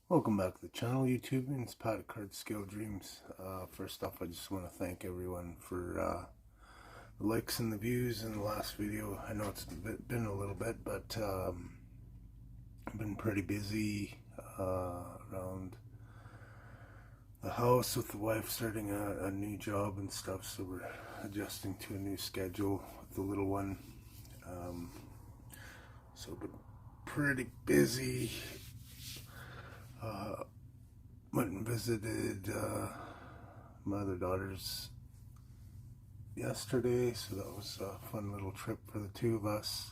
Welcome back to the channel, YouTube. It's Pat at Card Scale Dreams. First off, I just want to thank everyone for the likes and the views in the last video. I know it's been a little bit, but I've been pretty busy around the house with the wife starting a new job and stuff, so we're adjusting to a new schedule with the little one. So I've been pretty busy. Went and visited my other daughters yesterday, so that was a fun little trip for the two of us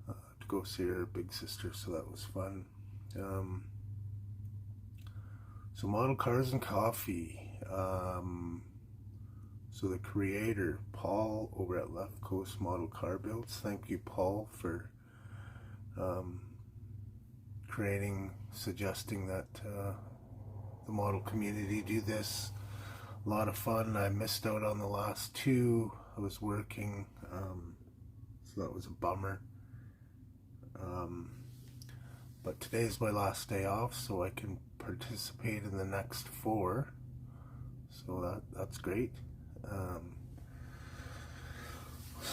to go see her big sister, so that was fun. So Model Cars and Coffee, so the creator Paul over at Left Coast Model Car Builds, thank you Paul for suggesting that the model community do this. A lot of fun. I missed out on the last two. I was working, so that was a bummer. But today's my last day off, so I can participate in the next four. So that's great.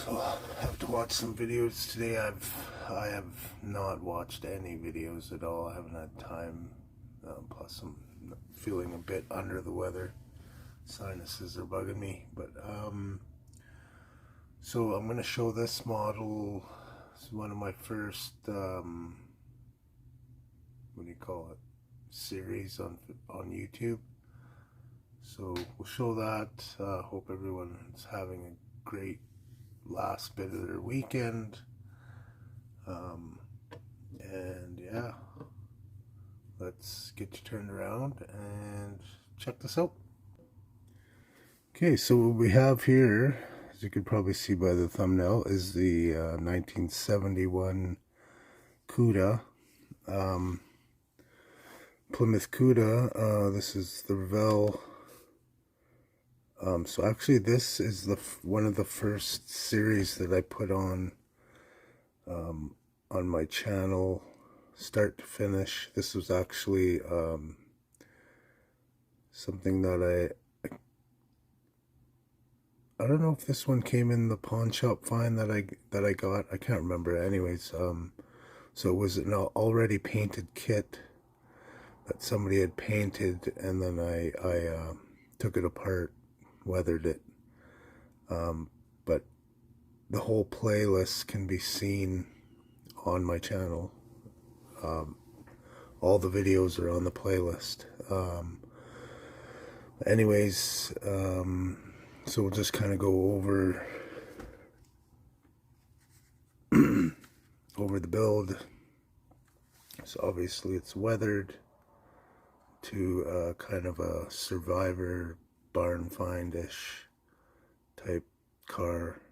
So I have to watch some videos today. I have not watched any videos at all. I haven't had time. Plus I'm feeling a bit under the weather. Sinuses are bugging me. But so I'm going to show this model. It's one of my first what do you call it? Series on YouTube. So we'll show that. Hope everyone is having a great last bit of their weekend, and yeah, let's get you turned around and check this out. Okay, so what we have here, as you can probably see by the thumbnail, is the 1971 Cuda, Plymouth Cuda. This is the Revell. So actually this is one of the first series that I put on my channel, start to finish. This was actually something that I don't know if this one came in the pawn shop find that I got. I can't remember. Anyways, so it was an already painted kit that somebody had painted, and then I took it apart, weathered it, but the whole playlist can be seen on my channel. All the videos are on the playlist. Anyways, so we'll just kind of go over over the build. So obviously it's weathered to kind of a survivor barn find-ish type car.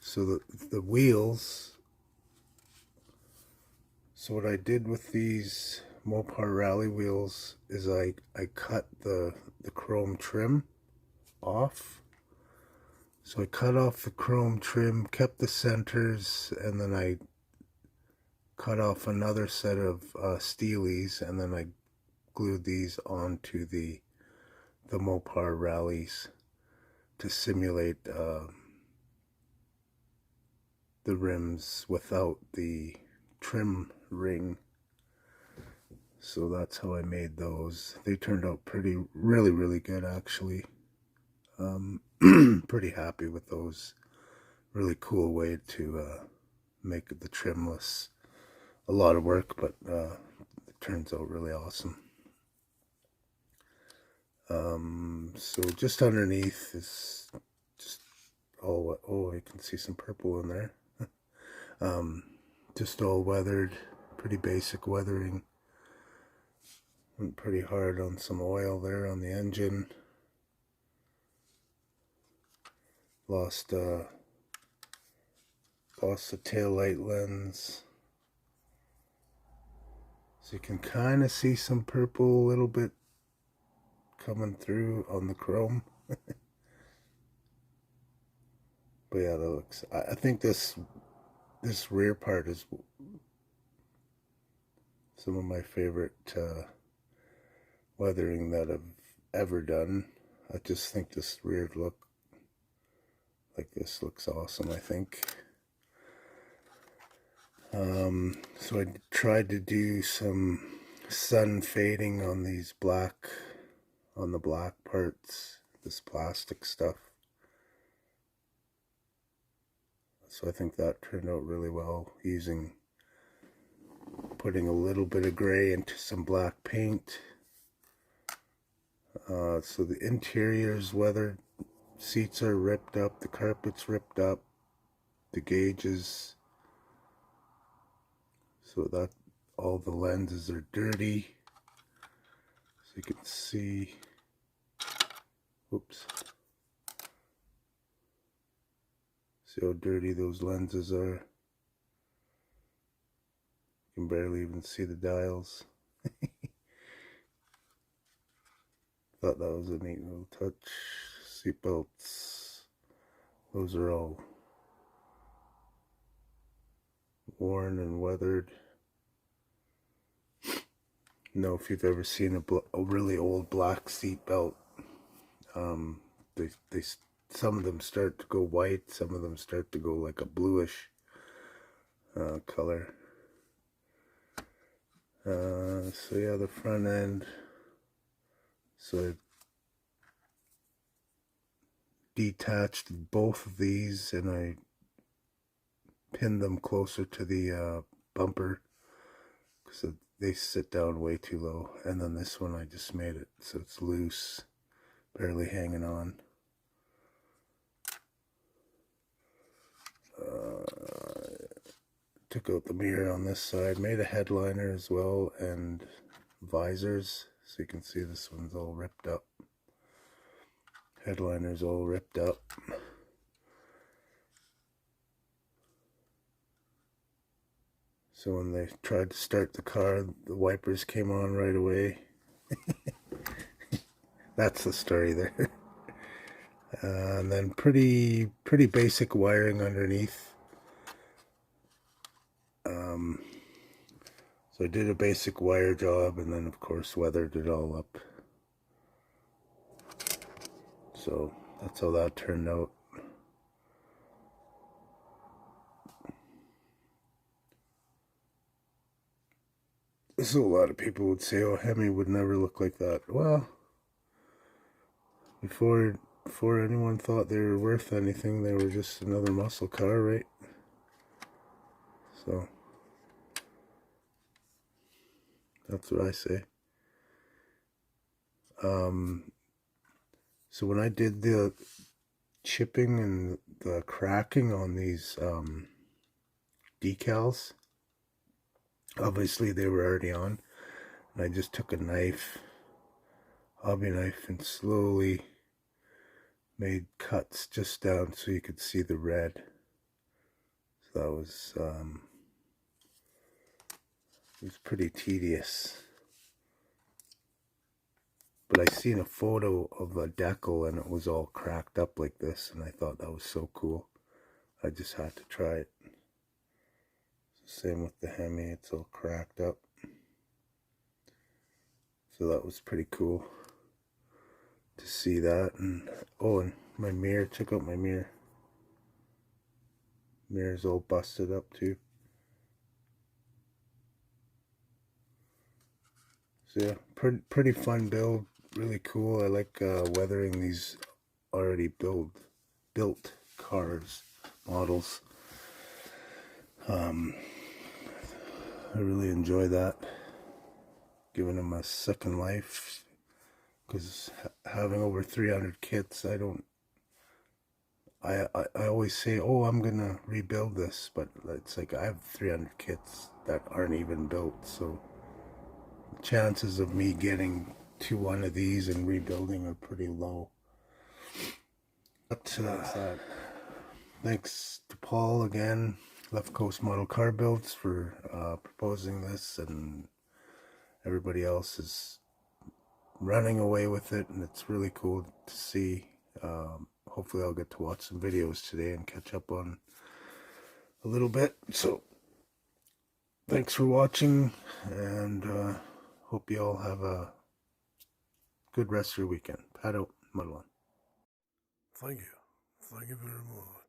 So the wheels, so what I did with these Mopar Rally wheels is I cut the chrome trim off. So I cut off the chrome trim, kept the centers, and then I cut off another set of steelies, and then I glued these onto the Mopar Rallies to simulate the rims without the trim ring. So that's how I made those. They turned out really good actually. Pretty happy with those. Really cool way to make the trimless. A lot of work, but it turns out really awesome. So just underneath is just all, oh, you can see some purple in there. Just all weathered, pretty basic weathering. Went pretty hard on some oil there on the engine. Lost the tail light lens. So you can kind of see some purple a little bit coming through on the chrome. But yeah, that looks, I think this rear part is some of my favorite weathering that I've ever done. I just think this rear look like this looks awesome, I think. So I tried to do some sun fading on these on the black parts, this plastic stuff. So I think that turned out really well, putting a little bit of gray into some black paint. So the interior is weathered, seats are ripped up, the carpet's ripped up, the gauges, so that all the lenses are dirty. So you can see, oops, see how dirty those lenses are. You can barely even see the dials. Thought that was a neat little touch. Seatbelts, those are all worn and weathered. Know if you've ever seen a really old black seatbelt, they some of them start to go white, some of them start to go like a bluish color. So yeah, the front end. So I detached both of these and I pinned them closer to the bumper because they sit down way too low. And then this one I just made it so it's loose, barely hanging on. Took out the mirror on this side, made a headliner as well, and visors, so you can see this one's all ripped up. Headliner's all ripped up. So when they tried to start the car, the wipers came on right away. That's the story there. And then pretty basic wiring underneath. So I did a basic wire job and then of course weathered it all up. So that's how that turned out. So a lot of people would say, oh, Hemi would never look like that. Well, before anyone thought they were worth anything, they were just another muscle car, right? So that's what I say. So when I did the chipping and the cracking on these decals, obviously they were already on, and I just took a knife, hobby knife, and slowly made cuts just down so you could see the red. So that was it was pretty tedious. But I seen a photo of a decal and it was all cracked up like this, and I thought that was so cool. I just had to try it. Same with the Hemi, it's all cracked up. So that was pretty cool to see that. And oh, and my mirror, check out my mirror. Mirror's all busted up too. So yeah, pretty fun build, really cool. I like weathering these already built cars, models. I really enjoy that, giving them a second life, because having over 300 kits, I always say, oh, I'm gonna rebuild this, but it's like I have 300 kits that aren't even built, so chances of me getting to one of these and rebuilding are pretty low. But thanks to Paul again, Left Coast Model Car Builds, for proposing this, and everybody else is running away with it, and it's really cool to see. Hopefully I'll get to watch some videos today and catch up on a little bit. So thanks for watching, and hope you all have a good rest of your weekend. Pat out, Mudland. Thank you very much.